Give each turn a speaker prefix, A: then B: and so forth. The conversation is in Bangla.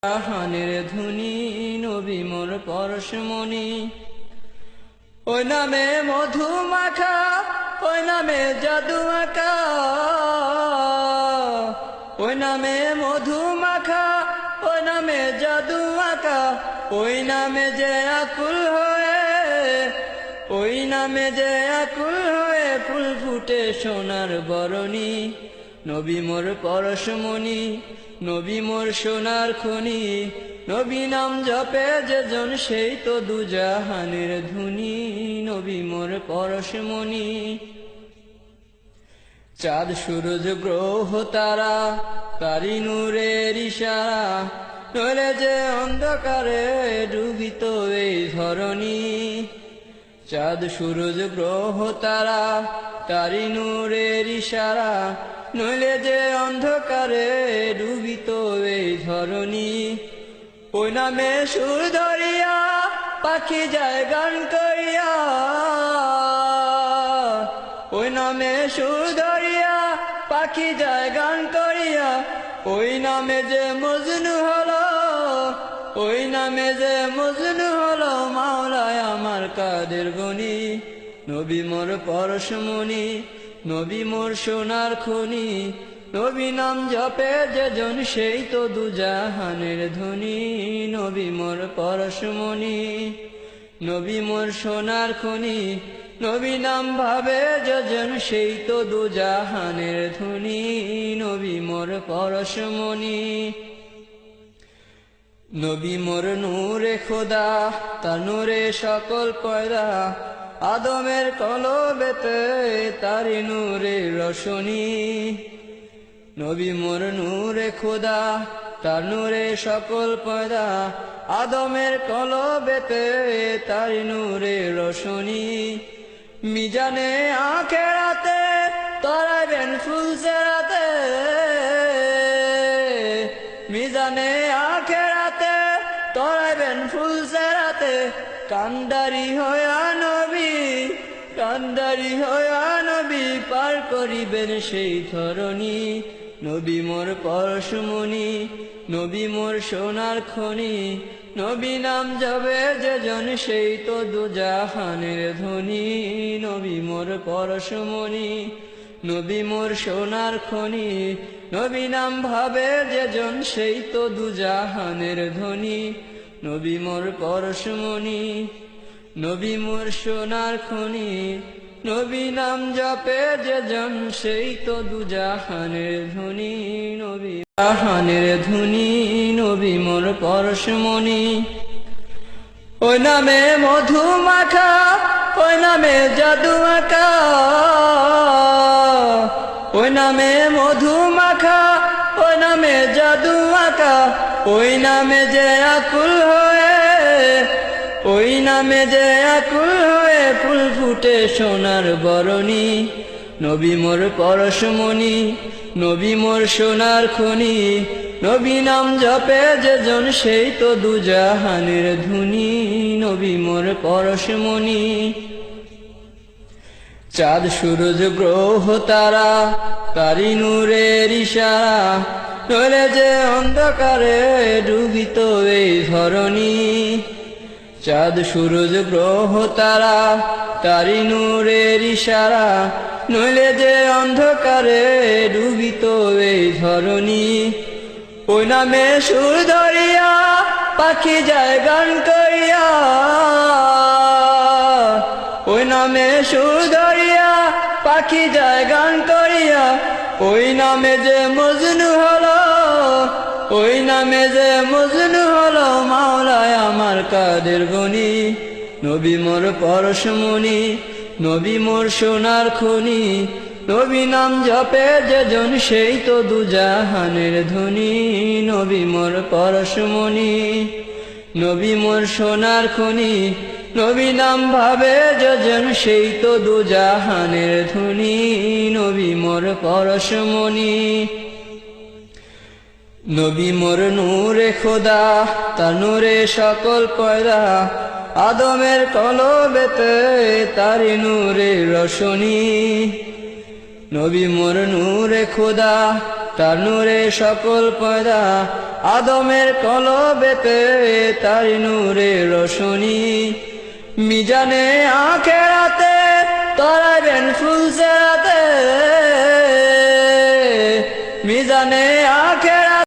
A: জাহানের ধুনি নবী মোর পরশমণি। ওই নামে মধু মাখা, ওই নামে জাদু আঁকা, ওই নামে মধু মাখা, ওই নামে জাদু আঁকা, ওই নামে যে আকুল হয়ে, ওই নামে যে আকুল হয়ে ফুল ফুটে সোনার বরণী। নবী মোর পরশমণি, নবী মোর সোনার খনি, নবী নাম জপে যেজন সেই তো দুজাহানের ধুনি। নবী মোর পরশমণি। চাঁদ সূরজ গ্রহ তারা তারি নূরের ইশারা, নইলে যে অন্ধকারে ডুবিত এই ধরণী। চাঁদ সূরজ গ্রহ তারা তারি নূরের ইশারা, নইলে যে অন্ধকারে ডুবিত এই ধরণী। ওই নামে সুর ধরিয়া পাখি যায় গান করিয়া, ওই নামে সুর ধরিয়া পাখি যায় গান করিয়া, ওই নামে যে মজনু হলো, ওই নামে যে মজনু হলো মাওলায় আমার কাদের গনি। নবী মোর পরশমণি, নবী মোর সোনার খনি, নবী নাম জপে যেজন সেই তো দুজাহানের ধনী। নবী মোর পরশমণি, নবী মোর সোনার খনি, নবী নাম ভাবে যেজন সেই তো দুজাহানের ধনী। নবী মোর পরশমণি। নবী মোর নূরে খোদা, তার নূরে সকল পয়দা, আদমের কলবেতে তারি নূরে রোশনী। নবী মোর নূরে খোদা, তার নূরে সকল পয়দা, আদমের কলবেতে তারি নূরে রোশনী। মিজানে আখেরাতে তরাইবেন ফুল সেরাতে, মিজানে আখেরাতে তরাইবেন ফুল সেরাতে, কান্ডারি হইয়া নবী, কান্ডারি হইয়া নবী পার করিবেন সেই ধরণী। নবী মোর পরশমণি, নবী মোর সোনার খনি, নবী নাম জপে যেজন সেই তো দুজাহানের ধনী। নবী মোর পরশমণি, নবী মোর সোনার খনি, নবী নাম ভাবে যেজন সেই তো দুজাহানের ধনী। নবী মোর পরশমণি, নবী মোর সোনার খনি, নবী নাম জপে যেজন সেই তো দুজাহানের ধনী। নবী জাহানের ধনী, নবী মোর পরশমণি। ওই নামে মধু মাখা, ওই নামে জাদু আঁকা, ওই নামে মধু মাখা, ওই নামে জাদু আঁকা, ওই নামে যে আকুল হয়ে, ওই নামে যে আকুল হয়ে ফুল ফুটে সোনার বরণী। নবী মোর পরশমণি, নবী মোর সোনার খনি, নবী নাম জপে যেজন সেই তো দুজাহানের ধনী। নবী মোর পরশমণি। চাঁদ সূরজ গ্রহ তারা তারি নূরের ইশারা, নইলে যে অন্ধকারে ডুবিত এই ধরণী। চাঁদ সূরজ গ্রহ তারা তারি নূরের ইশারা, নইলে যে অন্ধকারে ডুবিত এই ধরণী। ওই নামে সুর ধরিয়া পাখি যায় গান করিয়া, ওই নামে সুর ধরিয়া পাখি যায় গান করিয়া, ওই নামে যে মজনু হলো, ওই নামে যে মজনু হলো মাওলায় আমার কাদের গনি। নবী মোর পরশমণি, নবী মোর সোনার খনি, নবী নাম জপে যেজন সেই তো দুজাহানের ধনী। নবী মোর পরশমণি, নবী মোর সোনার খনি, নবী নাম ভাবে যেজন সেই তো দুজাহানের ধনী। নবী মোর পরশমণি। নবী মোর নূরে খোদা, তার নূরে সকল পয়দা, আদমের কলবেতে তারি নূরে রোশনী। নবী মোর নূরে খোদা, তার নূরে সকল পয়দা আদমের কলবেতে তার নূরে রোশনী মিজানে আখেরাতে তরাবেন ফুলসেরাতে মিজানে আখেরাতে